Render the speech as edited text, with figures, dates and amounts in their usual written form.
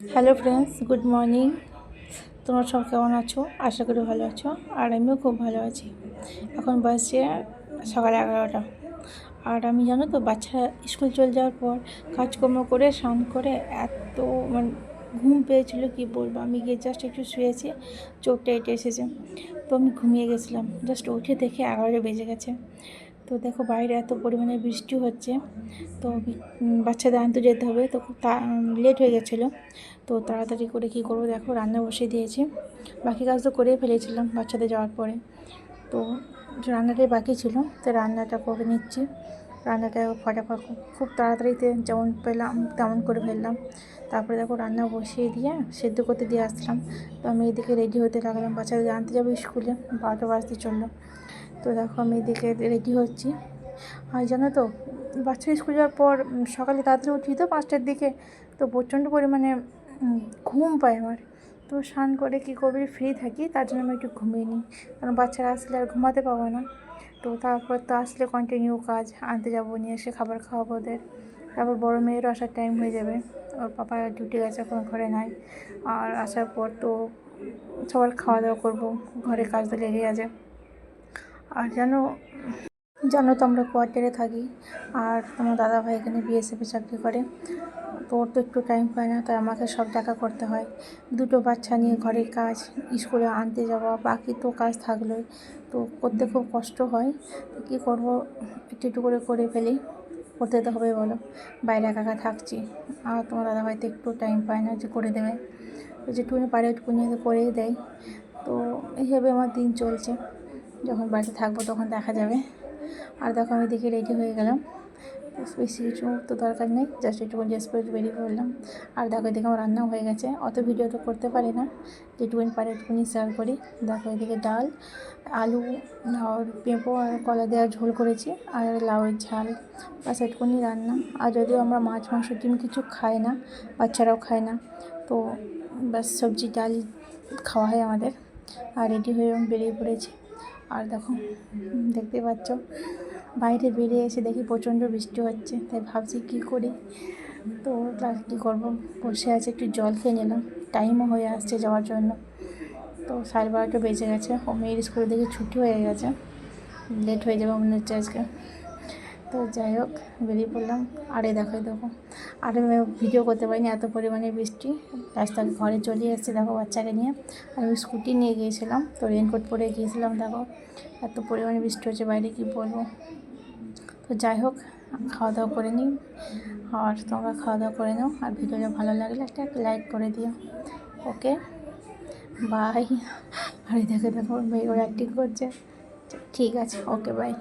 Hello friends, good morning. তোমরা সব কেমন আছো? আশা করি ভালো আছো। আর আমিও খুব ভালো আছি। এখন বাজছে সকাল 11টা। আর আমি জানো তো, বাচ্চারা স্কুল চলে যাওয়ার পর কাজকর্ম করে স্নান করে এত মানে ঘুম পেয়েছিল কি বলবো। আমি গিয়ে জাস্ট একটু শুয়েছি, চোখটা এঁটে এসেছে। তো আমি ঘুমিয়ে গেছিলাম, জাস্ট উঠে দেখে 11টা বেজে গেছে। তো দেখো বাইরে এত পরিমাণে বৃষ্টি হচ্ছে। তো বাচ্চাদের আনতে যেতে হবে, তো খুব লেট হয়ে গেছিলো। তো তাড়াতাড়ি করে কী করবো, দেখো রান্না বসিয়ে দিয়েছি। বাকি কাজ তো করেই ফেলেছিলাম বাচ্চাদের যাওয়ার পরে। তো রান্নাটাই বাকি ছিল, তো রান্নাটা করে নিচ্ছি। রান্নাটা ফটাফট খুব তাড়াতাড়িতে যেমন পেলাম তেমন করে ফেললাম। তারপরে দেখো রান্না বসিয়ে দিয়ে সেদ্ধ করতে দিয়ে আসলাম। তো আমি এদিকে রেডি হতে লাগলাম, বাচ্চাদের আনতে যাবো স্কুলে, 12টা বাজতে চললো। তো দেখো আমি এদিকে রেডি হচ্ছি। আর জানো তো, বাচ্চা স্কুল যাওয়ার পর সকালে তাড়াতাড়ি উঠি তো 5টার দিকে। তো প্রচণ্ড পরিমাণে ঘুম পায় আমার। তো স্নান করে কী করবি, ফ্রি থাকি, তার জন্য আমি একটু ঘুমিয়ে নিই। কারণ বাচ্চারা আসলে আর ঘুমাতে পাবো না। তো তারপর তো আসলে কন্টিনিউ কাজ, আনতে যাবো, নিয়ে এসে খাবার খাওয়াবো ওদের। তারপর বড় মেয়েরও আসার টাইম হয়ে যাবে, ওর পাপা ডিউটি গেছে, এখন ঘরে নাই। আর আসার পর তো সবার খাওয়া দাওয়া করবো, ঘরে কাজ তো লেগেই আছে। আর জানো তো আমরা কোয়ার্টারে থাকি। আর তোমার দাদাভাই এখানে বিএসএফে চাকরি করে। তো ওর তো একটু টাইম পায় না, তাই আমাকে সব দেখা করতে হয়। দুটো বাচ্চা নিয়ে ঘরের কাজ, স্কুলে আনতে যাওয়া, বাকি তো কাজ থাকলোই। তো করতে খুব কষ্ট হয়। তো কী করবো, একটু একটু করে করে ফেলি, করতে তো হবে বলো, বাইরে একা একা থাকছি। আর তোমার দাদাভাই তো একটু টাইম পায় না যে করে দেবে। তো যেটুকুনি পারে ওইটুকুনি করেই দেয়। তো এইভাবে আমার দিন চলছে। যখন বাড়িতে থাকবো তখন দেখা যাবে। আর দেখো আমি দেখে রেডি হয়ে গেলাম। বেশি কিছু তো দরকার নেই, জাস্ট একটু ড্রেস পরে বেরিয়ে পড়লাম। আর দেখো এদিকে আমার রান্নাও হয়ে গেছে। অত ভিডিও তো করতে পারি না, যেটুকুনি পারে একটুকুনি শেয়ার করি। দেখো এদিকে ডাল, আলু আর পেঁপো আর কলা দেওয়া ঝোল করেছি, আর লাউয়ের ঝাল, বাস একটুকুনি রান্না। আর যদিও আমরা মাছ মাংস ডিম কিছু খাই না, বাচ্চারাও খায় না, তো ব্যাস সবজি ডালই খাওয়া হয় আমাদের। আর রেডি হয়ে আমি বেরিয়ে পড়েছি। আর দেখো দেখতে পাচ্ছ, বাইরে বেরিয়ে এসে দেখি প্রচণ্ড বৃষ্টি হচ্ছে, তাই ভাবছি কী করি। তো তার কী করবো, বসে আছে, একটু জল খেয়ে নিলাম। টাইমও হয়ে আসছে যাওয়ার জন্য। তো 12:30 বেজে গেছে, ও মেয়ের স্কুলে দেখি ছুটি হয়ে গেছে, লেট হয়ে যাবে মনে হচ্ছে আজকে। তো যাই হোক, বেরিয়ে পড়লাম। আর এই দেখো আর আমি ভিডিও করতে পারিনি, এত পরিমাণে বৃষ্টি। রাস্তা ঘরে চলে এসেছি দেখো বাচ্চাকে নিয়ে। আমি স্কুটি নিয়ে গিয়েছিলাম, তো রেনকোট পরে গিয়েছিলাম। দেখো এত পরিমাণে বৃষ্টি হচ্ছে বাইরে, কী বলবো। তো যাই হোক, খাওয়া দাওয়া করে নিই। আর তোমরা খাওয়া দাওয়া করে নাও। আর ভিডিওটা ভালো লাগলে একটা লাইক করে দিও। ওকে, বাই। আর দেখো মেয়ে ওর অ্যাক্টিং করছে। ঠিক আছে, ওকে, বাই।